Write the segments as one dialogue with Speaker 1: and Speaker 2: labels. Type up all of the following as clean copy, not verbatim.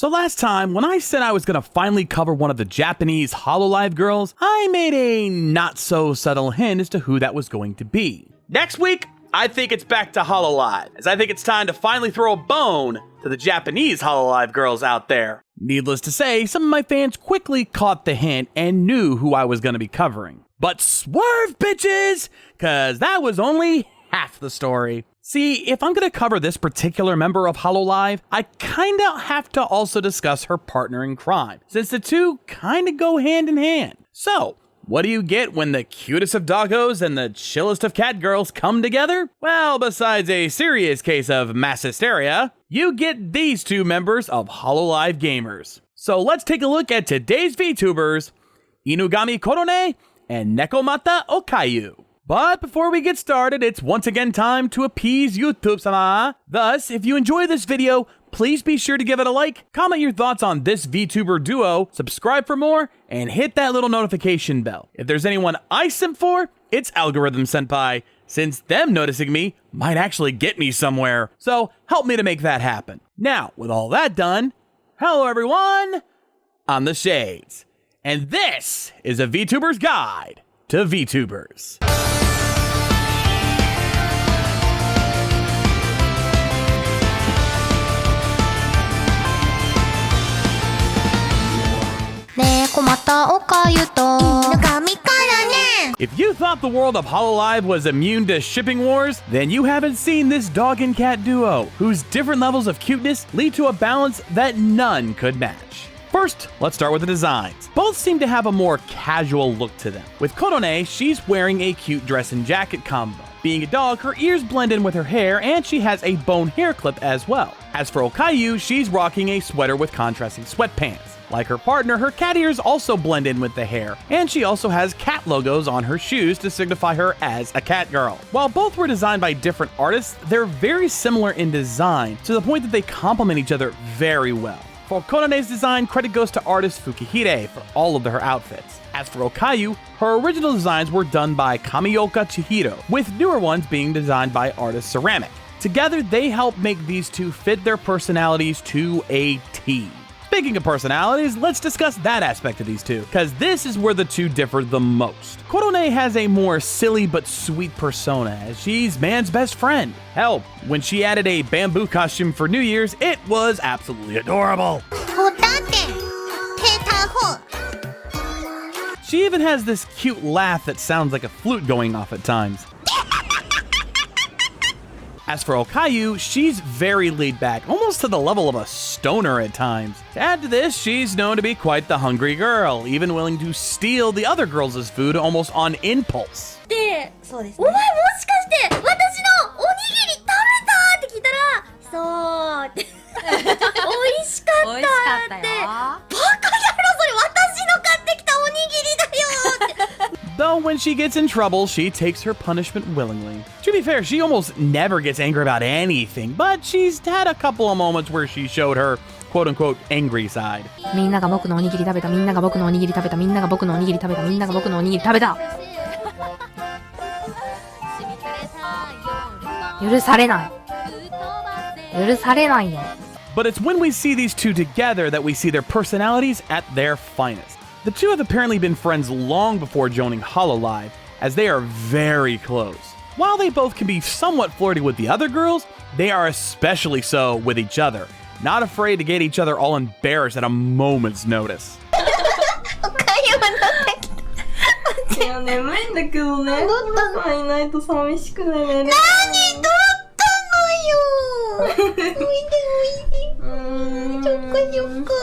Speaker 1: So last time, when I said I was gonna finally cover one of the Japanese HoloLive girls, I made a not so subtle hint as to who that was going to be. Next week, I think it's back to HoloLive, as I think it's time to finally throw a bone to the Japanese HoloLive girls out there. Needless to say, some of my fans quickly caught the hint and knew who I was gonna be covering. But swerve, bitches! Cause that was only half the story. See, if I'm gonna cover this particular member of HoloLive, I kinda have to also discuss her partner in crime, since the two kinda go hand in hand. So, what do you get when the cutest of doggos and the chillest of cat girls come together? Well, besides a serious case of mass hysteria, you get these two members of HoloLive gamers. So let's take a look at today's VTubers, Inugami Korone Nekomata Okayu. But before we get started, it's once again time to appease YouTube-sama. Thus, if you enjoy this video, please be sure to give it a like, comment your thoughts on this VTuber duo, subscribe for more, and hit that little notification bell. If there's anyone I simp for, it's Algorithm Senpai, since them noticing me might actually get me somewhere. So help me to make that happen. Now, with all that done, hello everyone, I'm the Shades, and this is a VTuber's Guide to VTubers.
Speaker 2: Nekomata Okayu to Inugami Korone.
Speaker 1: If you thought the world of HoloLive was immune to shipping wars, then you haven't seen this dog and cat duo, whose different levels of cuteness lead to a balance that none could match. First, let's start with the designs. Both seem to have a more casual look to them. With Korone, she's wearing a cute dress and jacket combo. Being a dog, her ears blend in with her hair, and she has a bone hair clip as well. As for Okayu, she's rocking a sweater with contrasting sweatpants. Like her partner, her cat ears also blend in with the hair, and she also has cat logos on her shoes to signify her as a cat girl. While both were designed by different artists, they're very similar in design, to the point that they complement each other very well. For Korone's design, credit goes to artist Fukihire for all of her outfits. As for Okayu, her original designs were done by Kamioka Chihiro, with newer ones being designed by artist Ceramic. Together, they help make these two fit their personalities to a T. Speaking of personalities, let's discuss that aspect of these two, because this is where the two differ the most. Korone has a more silly but sweet persona, as she's man's best friend. Hell, when she added a bamboo costume for New Year's, it was absolutely adorable. She even has this cute laugh that sounds like a flute going off at times. As for Okayu, she's very laid back, almost to the level of a stoner at times. To add to this, she's known to be quite the hungry girl, even willing to steal the other girls' food almost on impulse.
Speaker 2: そうですね。お前もしかして私のおにぎり食べたって聞いたら、そうって美味しかったって。バカ野郎、それ私の買ってきたおにぎりだよって。
Speaker 1: Though when she gets in trouble, she takes her punishment willingly. To be fair, she almost never gets angry about anything, but she's had a couple of moments where she showed her quote-unquote angry side.
Speaker 3: みんなが僕のおにぎり食べた、みんなが僕のおにぎり食べた、みんなが僕のおにぎり食べた、みんなが僕のおにぎり食べた。許されない。許されないよ。
Speaker 1: But it's when we see these two together that we see their personalities at their finest. The two have apparently been friends long before joining HoloLive, as they are very close. While they both can be somewhat flirty with the other girls, they are especially so with each other, not afraid to get each other all embarrassed at a moment's notice.
Speaker 4: いや、眠いんだけどね。お母さんいないと寂しくて寝れない。
Speaker 2: 何どったのよ。おいでおいで。そっかそっか。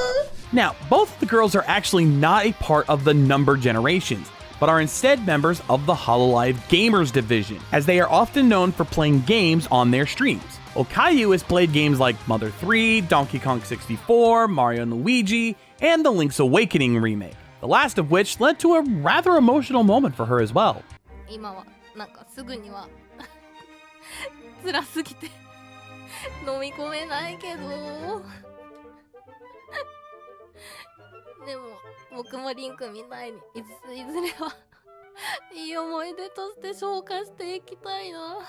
Speaker 1: Now, both of the girls are actually not a part of the number generations, but are instead members of the HoloLive Gamers division, as they are often known for playing games on their streams. Okayu has played games like Mother 3, Donkey Kong 64, Mario & Luigi, and the Link's Awakening remake, the last of which led to a rather emotional moment for her as well.
Speaker 3: 今はなんかすぐには辛すぎて飲み込めないけど。でも僕もリンクみたいにいずれはいい思い出として消化していきたいな。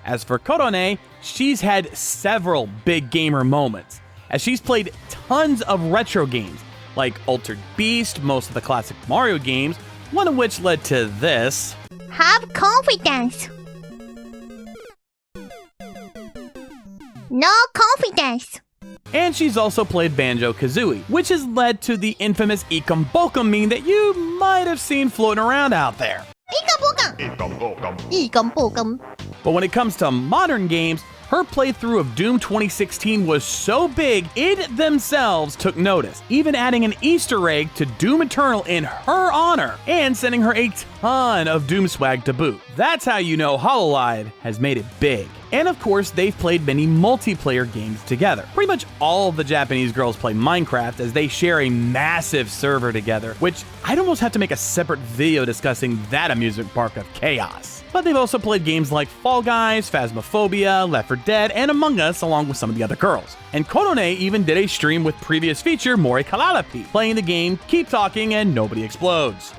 Speaker 1: As for Korone, she's had several big gamer moments, as she's played tons of retro games, like Altered Beast, most of the classic Mario games, one of which led to this.
Speaker 2: Have confidence. No confidence.
Speaker 1: And she's also played Banjo-Kazooie, which has led to the infamous Ikam Bokum meme that you might have seen floating around out there. But when it comes to modern games, her playthrough of Doom 2016 was so big, it themselves took notice, even adding an Easter egg to Doom Eternal in her honor, and sending her a ton of Doom swag to boot. That's how you know HoloLive has made it big. And of course, they've played many multiplayer games together. Pretty much all of the Japanese girls play Minecraft, as they share a massive server together, which I'd almost have to make a separate video discussing that amusement park of chaos. But they've also played games like Fall Guys, Phasmophobia, Left 4 Dead, and Among Us, along with some of the other girls. And Korone even did a stream with previous feature Mori Kalalapi, playing the game Keep Talking and Nobody Explodes.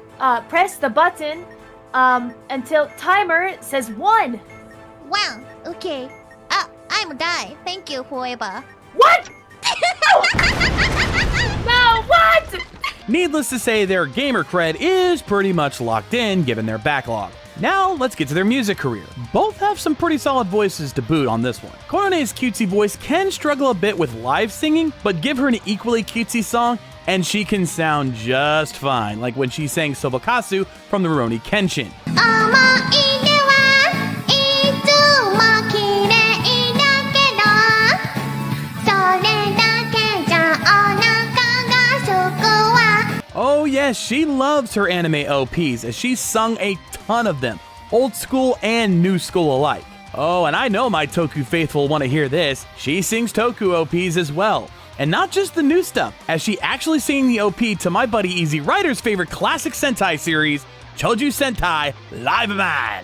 Speaker 5: Press the button until timer says 1.
Speaker 2: Wow, okay. I'm die. Thank you forever.
Speaker 5: What? No, what?
Speaker 1: Needless to say, their gamer cred is pretty much locked in given their backlog. Now, let's get to their music career. Both have some pretty solid voices to boot on this one. Korone's cutesy voice can struggle a bit with live singing, but give her an equally cutesy song and she can sound just fine, like when she sang Sobokasu from the Rurouni Kenshin. Oh yes, she loves her anime OPs, as she's sung a ton of them, old school and new school alike. Oh, and I know my Toku faithful want to hear this. She sings Toku OPs as well. And not just the new stuff, as she actually sang the OP to my buddy Easy Rider's favorite classic Sentai series, Choju Sentai Live Man.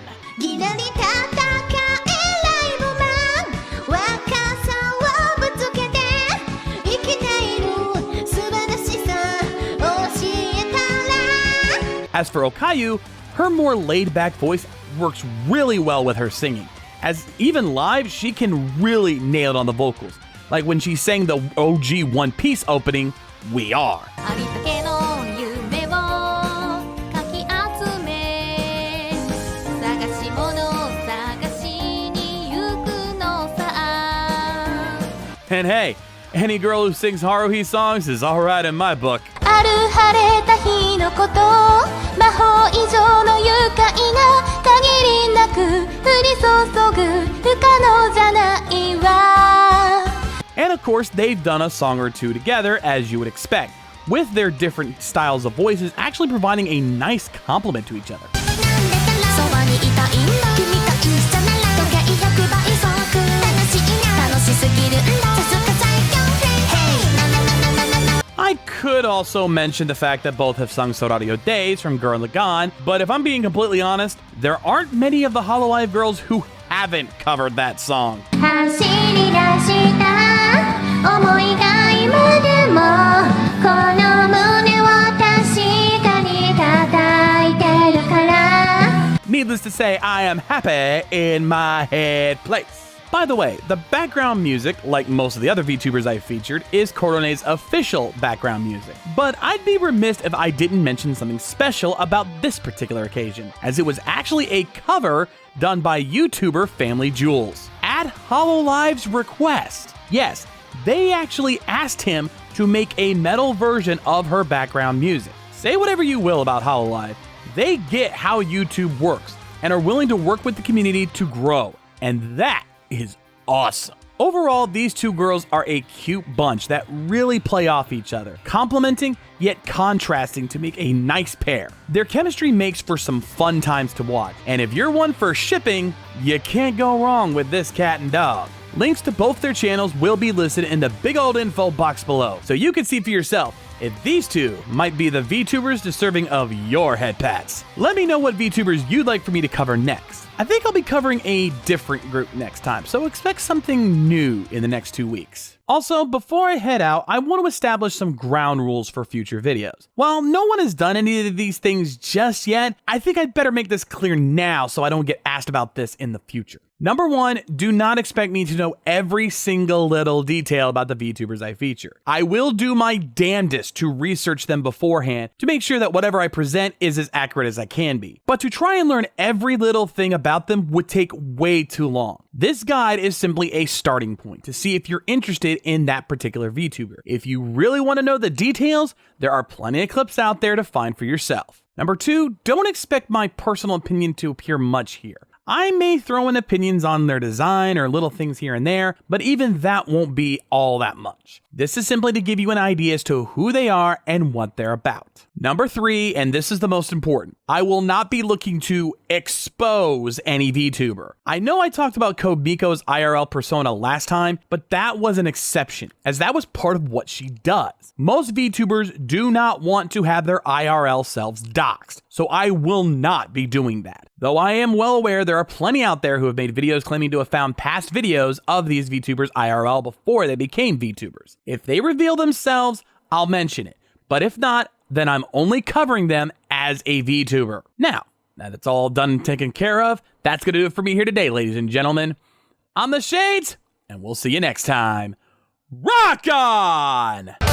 Speaker 1: As for Okayu, her more laid-back voice works really well with her singing, as even live, she can really nail it on the vocals, like when she sang the OG One Piece opening, We Are. And hey, any girl who sings Haruhi songs is alright in my book. And of course, they've done a song or two together, as you would expect, with their different styles of voices actually providing a nice complement to each other. I could also mention the fact that both have sung Sorario Days from Gurren Lagann, but if I'm being completely honest, there aren't many of the HoloLive girls who haven't covered that song. Needless to say, I am happy in my head place. By the way, the background music, like most of the other VTubers I've featured, is Korone's official background music. But I'd be remiss if I didn't mention something special about this particular occasion, as it was actually a cover done by YouTuber Family Jewels, at HoloLive's request. Yes, they actually asked him to make a metal version of her background music. Say whatever you will about HoloLive, they get how YouTube works and are willing to work with the community to grow, and that is awesome. Overall, these two girls are a cute bunch that really play off each other, complementing yet contrasting to make a nice pair. Their chemistry makes for some fun times to watch, and if you're one for shipping, you can't go wrong with this cat and dog. Links to both their channels will be listed in the big old info box below, so you can see for yourself if these two might be the VTubers deserving of your head pats. Let me know what VTubers you'd like for me to cover next. I think I'll be covering a different group next time, so expect something new in the next 2 weeks. Also, before I head out, I want to establish some ground rules for future videos. While no one has done any of these things just yet, I think I'd better make this clear now so I don't get asked about this in the future. Number 1, do not expect me to know every single little detail about the VTubers I feature. I will do my damnedest to research them beforehand to make sure that whatever I present is as accurate as I can be. But to try and learn every little thing about them would take way too long. This guide is simply a starting point to see if you're interested in that particular VTuber. If you really want to know the details, there are plenty of clips out there to find for yourself. Number 2, don't expect my personal opinion to appear much here. I may throw in opinions on their design or little things here and there, but even that won't be all that much. This is simply to give you an idea as to who they are and what they're about. Number 3, and this is the most important, I will not be looking to expose any VTuber. I know I talked about Komiko's IRL persona last time, but that was an exception, as that was part of what she does. Most VTubers do not want to have their IRL selves doxxed, so I will not be doing that. Though I am well aware there are plenty out there who have made videos claiming to have found past videos of these VTubers IRL before they became VTubers. If they reveal themselves, I'll mention it. But if not, then I'm only covering them as a VTuber. Now that it's all done and taken care of, that's going to do it for me here today, ladies and gentlemen. I'm the Shades, and we'll see you next time. Rock on!